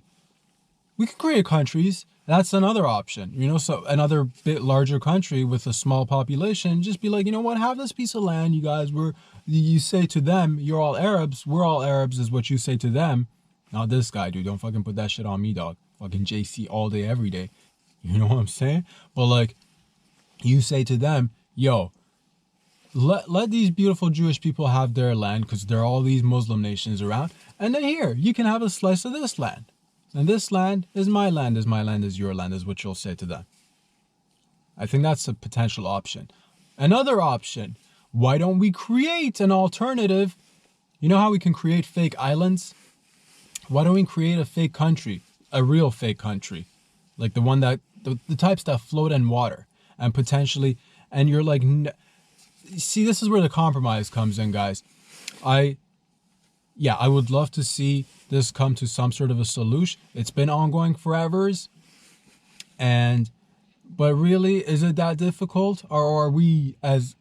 We could create countries. That's another option, so another bit larger country with a small population. Just be like, you know what, have this piece of land, you guys, you say to them, you're all Arabs, we're all Arabs, is what you say to them. Not this guy, dude. Don't fucking put that shit on me, dog. Fucking JC all day, every day. You know what I'm saying? But like, you say to them, yo, let these beautiful Jewish people have their land, because there are all these Muslim nations around. And then here, you can have a slice of this land. And this land is my land, is your land, is what you'll say to them. I think that's a potential option. Another option, why don't we create an alternative? You know how we can create fake islands? Why don't we create a fake country, a real fake country? Like the one that, the types that float in water, and potentially, and you're like, see, this is where the compromise comes in, guys. I would love to see this come to some sort of a solution. It's been ongoing forever, but really, is it that difficult? Or are we, as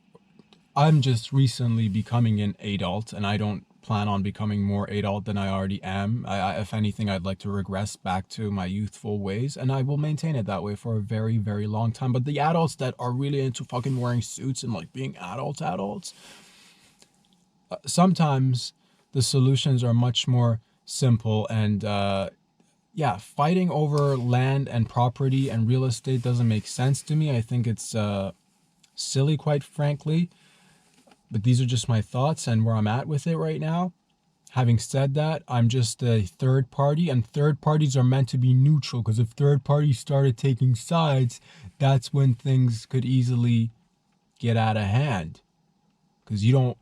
I'm just recently becoming an adult, and I don't plan on becoming more adult than I already am. If anything, I'd like to regress back to my youthful ways, and I will maintain it that way for a very, very long time. But the adults that are really into fucking wearing suits and like being adults, sometimes the solutions are much more simple. And yeah, fighting over land and property and real estate doesn't make sense to me. I think it's silly, quite frankly. But these are just my thoughts and where I'm at with it right now. Having said that, I'm just a third party, and third parties are meant to be neutral, because if third parties started taking sides, that's when things could easily get out of hand. Because you don't,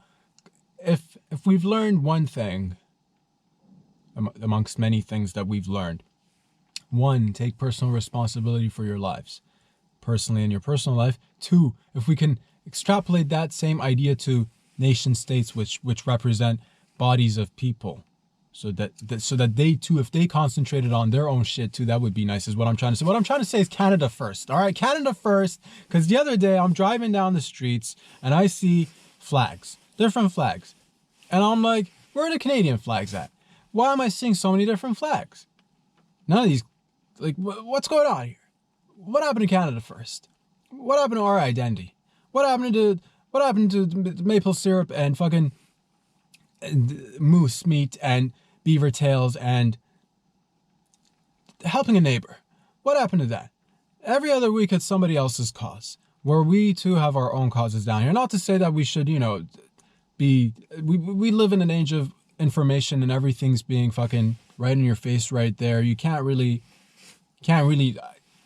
if we've learned one thing amongst many things that we've learned, one, take personal responsibility for your lives, personally in your personal life. Two, if we can extrapolate that same idea to nation states, which represent bodies of people, so that they too, if they concentrated on their own shit too, that would be nice, is what I'm trying to say. What I'm trying to say is Canada first. All right, Canada first. Because the other day I'm driving down the streets and I see flags, different flags, and I'm like, where are the Canadian flags at? Why am I seeing so many different flags? None of these, like, what's going on here? What happened to Canada first? What happened to our identity? What happened to maple syrup and fucking moose meat and beaver tails and helping a neighbor? What happened to that? Every other week it's somebody else's cause, where we too have our own causes down here. Not to say that we should, we live in an age of information and everything's being fucking right in your face right there. You can't really,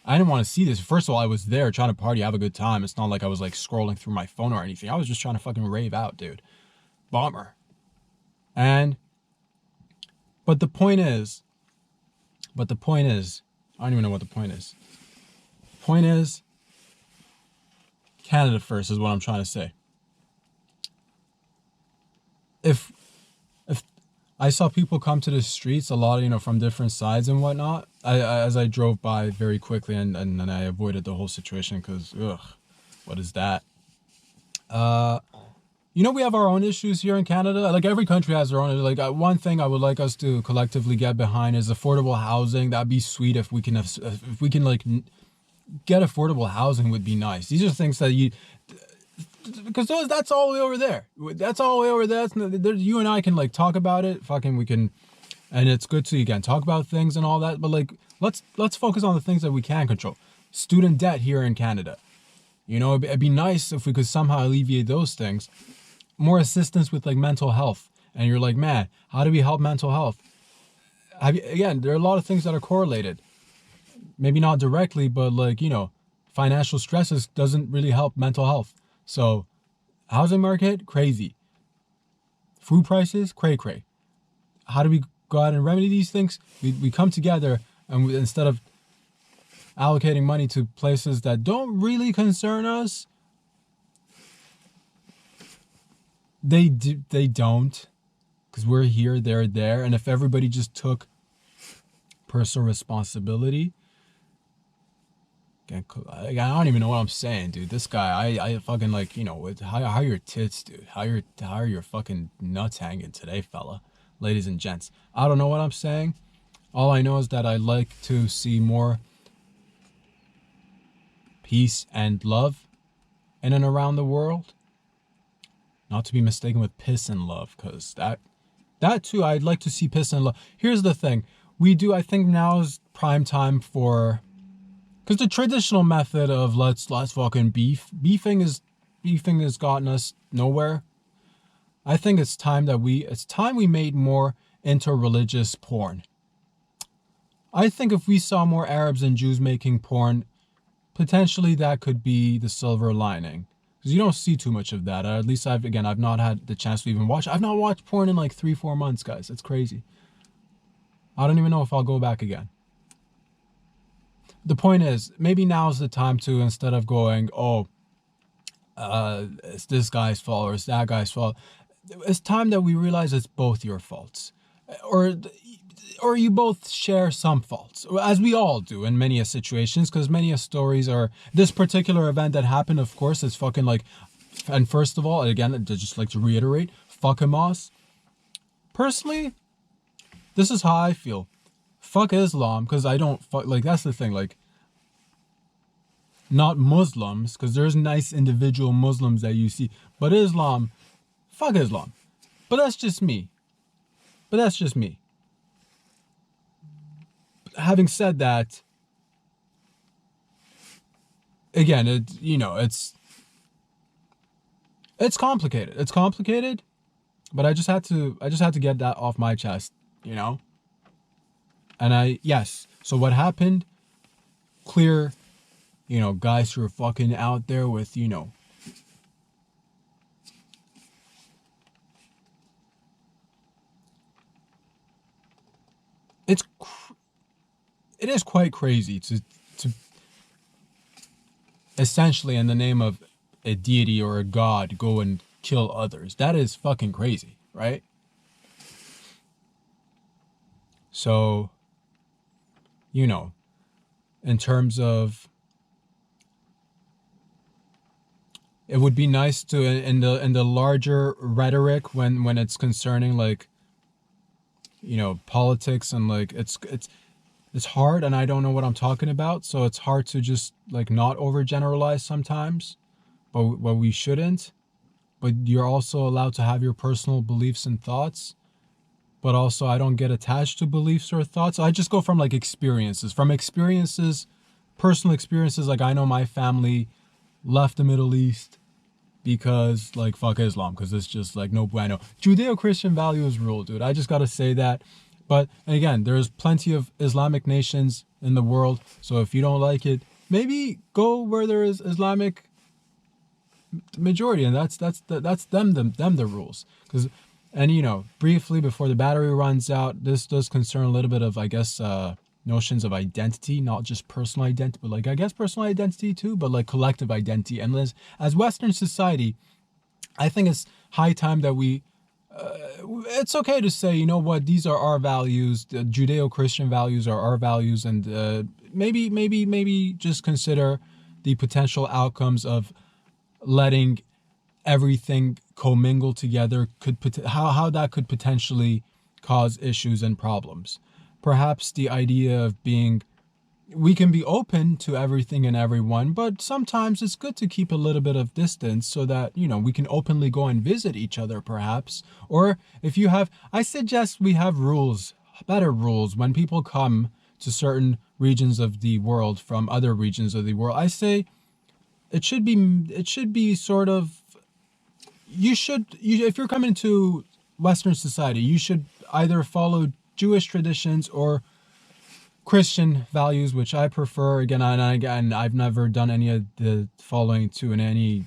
I didn't want to see this. First of all, I was there trying to party, have a good time. It's not like I was like scrolling through my phone or anything. I was just trying to fucking rave out, dude. Bomber. But the point is, I don't even know what the point is. Point is, Canada first is what I'm trying to say. If I saw people come to the streets, a lot of, from different sides and whatnot, as I drove by very quickly, and then I avoided the whole situation because, what is that? We have our own issues here in Canada. Like, every country has their own. Like, one thing I would like us to collectively get behind is affordable housing. That'd be sweet if we can get affordable housing would be nice. These are things that because that's all the way over there. That's all the way over there. You and I can like talk about it. Fucking we can, and it's good to again talk about things and all that. But like, let's focus on the things that we can control. Student debt here in Canada. It'd be nice if we could somehow alleviate those things. More assistance with like mental health. And you're like, man, how do we help mental health? Again, there are a lot of things that are correlated. Maybe not directly, but like, financial stresses doesn't really help mental health. So, housing market, crazy. Food prices, cray. How do we go out and remedy these things? We come together, and instead of allocating money to places that don't really concern us, they don't, because we're here, they're there, and if everybody just took personal responsibility. I don't even know what I'm saying, dude. This guy, I fucking like, how are your tits, dude? How are your fucking nuts hanging today, fella? Ladies and gents. I don't know what I'm saying. All I know is that I like to see more peace and love in and around the world. Not to be mistaken with piss and love, because that too, I'd like to see piss and love. Here's the thing. I think now is prime time for... Because the traditional method of let's fucking beefing has gotten us nowhere. I think it's time we made more interreligious porn. I think if we saw more Arabs and Jews making porn, potentially that could be the silver lining. Because you don't see too much of that. At least I've not had the chance to even watch. I've not watched porn in like 3-4 months, guys. It's crazy. I don't even know if I'll go back again. The point is, maybe now's the time to, instead of going, it's this guy's fault or it's that guy's fault, it's time that we realize it's both your faults. Or you both share some faults, as we all do in many situations, because many stories are... This particular event that happened, of course, is fucking like... And first of all, again, I'd just like to reiterate, fuck Hamas. personally, this is how I feel. Fuck Islam, because I don't fuck, like, that's the thing, like, not Muslims, because there's nice individual Muslims that you see, but Islam, fuck Islam. But that's just me. Having said that, again, it's complicated. It's complicated, but I just had to get that off my chest, And so what happened? Clear, guys who are fucking out there with, it is quite crazy to essentially, in the name of a deity or a god, go and kill others. That is fucking crazy, right? So, in terms of, it would be nice to, in the larger rhetoric, when it's concerning, like, politics, and like it's hard, and I don't know what I'm talking about, so it's hard to just like not overgeneralize sometimes, but we shouldn't. But you're also allowed to have your personal beliefs and thoughts, but also I don't get attached to beliefs or thoughts. I just go from like experiences, personal experiences. Like, I know my family left the Middle East because, like, fuck Islam, because it's just like no bueno. Judeo-Christian values rule, dude. I just gotta say that. But again, there's plenty of Islamic nations in the world, so if you don't like it, maybe go where there is Islamic majority, and that's them the rules. And briefly before the battery runs out, this does concern a little bit of, I guess, notions of identity, not just personal identity, but like, I guess, personal identity too, but like collective identity. And as Western society, I think it's high time that we, it's okay to say, you know what, these are our values, the Judeo-Christian values are our values, and maybe just consider the potential outcomes of letting everything commingle together, how that could potentially cause issues and problems. Perhaps the idea of we can be open to everything and everyone, but sometimes it's good to keep a little bit of distance so that, we can openly go and visit each other, perhaps. Or I suggest we have better rules when people come to certain regions of the world from other regions of the world. I say it should be sort of, if you're coming to Western society, you should either follow Jewish traditions or Christian values, which I prefer. Again, I've never done any of the following to in any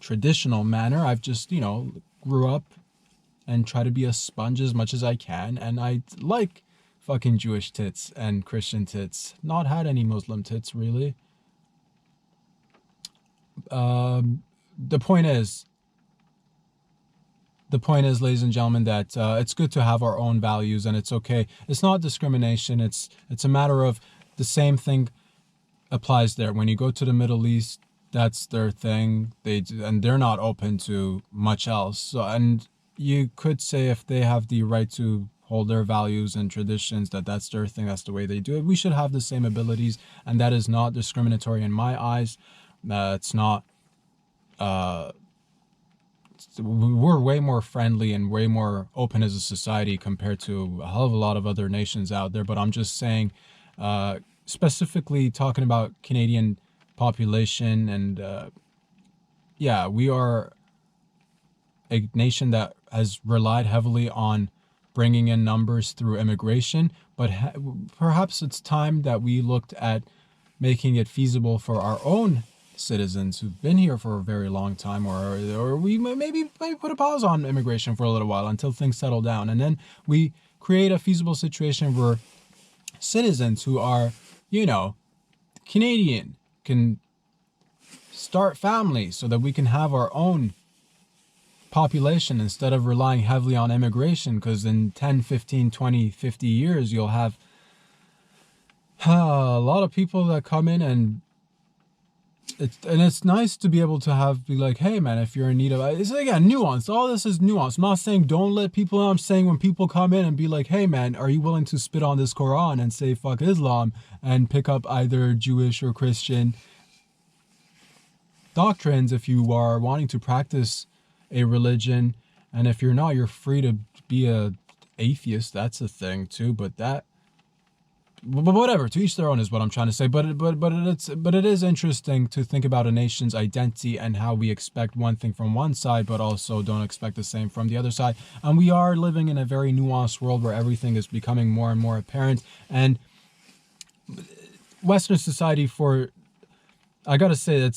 traditional manner. I've just, grew up and try to be a sponge as much as I can. And I like fucking Jewish tits and Christian tits. Not had any Muslim tits, really. The point is, ladies and gentlemen, that it's good to have our own values, and it's okay. It's not discrimination. It's a matter of the same thing applies there. When you go to the Middle East, that's their thing. They're not open to much else. So, and you could say if they have the right to hold their values and traditions, that's their thing. That's the way they do it. We should have the same abilities, and that is not discriminatory in my eyes. It's not. We're way more friendly and way more open as a society compared to a hell of a lot of other nations out there. But I'm just saying, specifically talking about Canadian population, and we are a nation that has relied heavily on bringing in numbers through immigration. But perhaps it's time that we looked at making it feasible for our own citizens who've been here for a very long time, or we maybe put a pause on immigration for a little while until things settle down, and then we create a feasible situation where citizens who are, Canadian can start families so that we can have our own population instead of relying heavily on immigration, because in 10, 15, 20, 50 years, you'll have a lot of people that come in and it's nice to be able to be like, hey man, if you're in need of, it's again nuance. All this is nuance. I'm not saying don't let people know. I'm saying when people come in and be like, hey man, are you willing to spit on this Quran and say fuck Islam and pick up either Jewish or Christian doctrines if you are wanting to practice a religion, and if you're not, you're free to be a atheist. That's a thing too, but whatever, to each their own is what I'm trying to say. But it is interesting to think about a nation's identity and how we expect one thing from one side, but also don't expect the same from the other side. And we are living in a very nuanced world where everything is becoming more and more apparent. And Western society, I gotta say,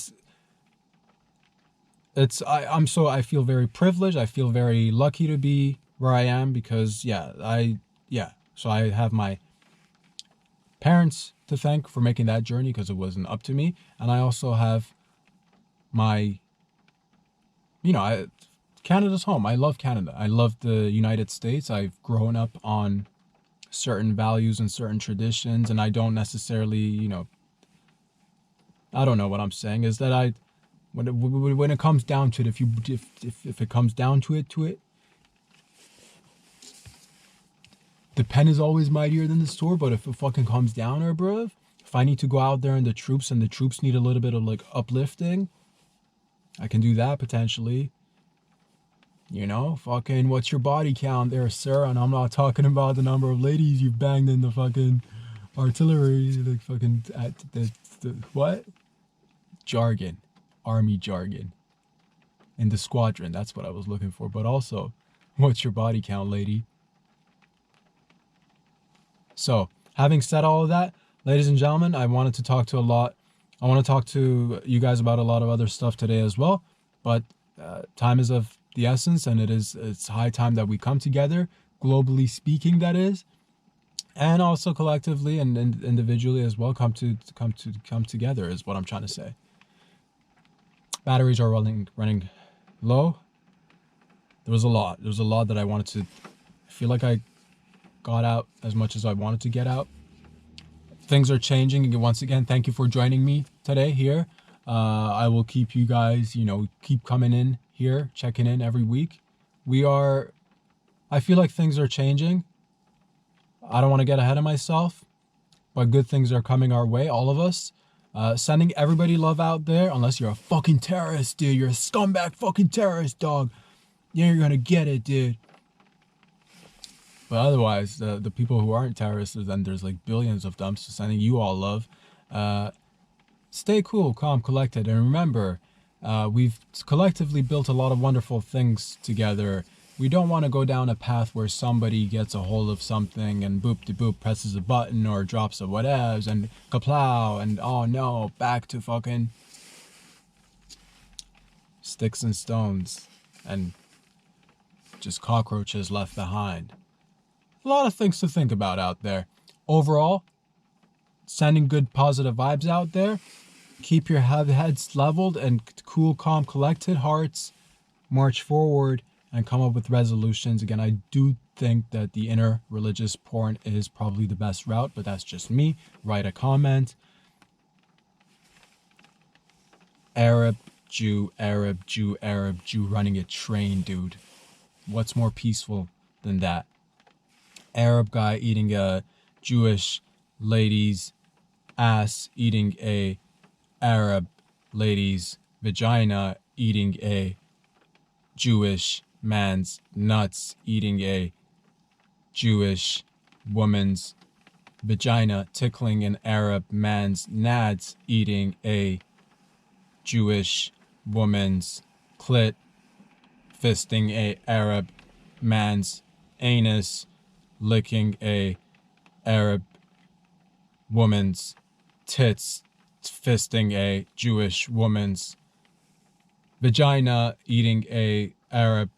I feel very privileged. I feel very lucky to be where I am because so I have my parents to thank for making that journey because it wasn't up to me, and I also have my, Canada's home. I love Canada. I love the United States. I've grown up on certain values and certain traditions, and I don't necessarily, I don't know what I'm saying is that when it comes down to it, if it comes down to it, the pen is always mightier than the sword. But if it fucking comes down there, bruv, if I need to go out there and the troops need a little bit of like uplifting, I can do that potentially. Fucking what's your body count there, sir? And I'm not talking about the number of ladies you've banged in the fucking artillery, like fucking at the what? Jargon. Army jargon. In the squadron, that's what I was looking for. But also, what's your body count, lady? So, having said all of that, ladies and gentlemen, I want to talk to you guys about a lot of other stuff today as well. But time is of the essence, and it's high time that we come together, globally speaking, that is, and also collectively and individually as well, come together is what I'm trying to say. Batteries are running low. There was a lot that I wanted to. I feel like I got out as much as I wanted to get out. Things are changing, and once again, thank you for joining me today here. I will keep you guys, keep coming in here, checking in every week. I feel like things are changing. I don't want to get ahead of myself, but good things are coming our way, all of us. Sending everybody love out there, unless you're a fucking terrorist, dude. You're a scumbag fucking terrorist, dog. Yeah, you're gonna get it, dude. But otherwise, the people who aren't terrorists, then there's like billions of them, so sending you all love. Stay cool, calm, collected, and remember, we've collectively built a lot of wonderful things together. We don't want to go down a path where somebody gets a hold of something and boop-de-boop presses a button or drops a whatevs and kaplow and oh no, back to fucking sticks and stones and just cockroaches left behind. A lot of things to think about out there. Overall, sending good positive vibes out there. Keep your heads leveled and cool, calm, collected hearts. March forward and come up with resolutions. Again, I do think that the inner religious porn is probably the best route, but that's just me. Write a comment. Arab, Jew, Arab, Jew, Arab, Jew running a train, dude. What's more peaceful than that? Arab guy eating a Jewish lady's ass, eating a Arab lady's vagina, eating a Jewish man's nuts, eating a Jewish woman's vagina, tickling an Arab man's nads, eating a Jewish woman's clit, fisting a Arab man's anus, licking a Arab woman's tits, fisting a Jewish woman's vagina, eating a Arab.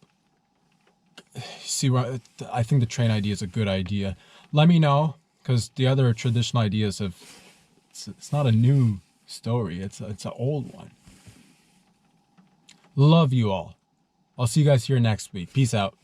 See, I think the train idea is a good idea. Let me know, because the other traditional ideas it's not a new story. It's an old one. Love you all. I'll see you guys here next week. Peace out.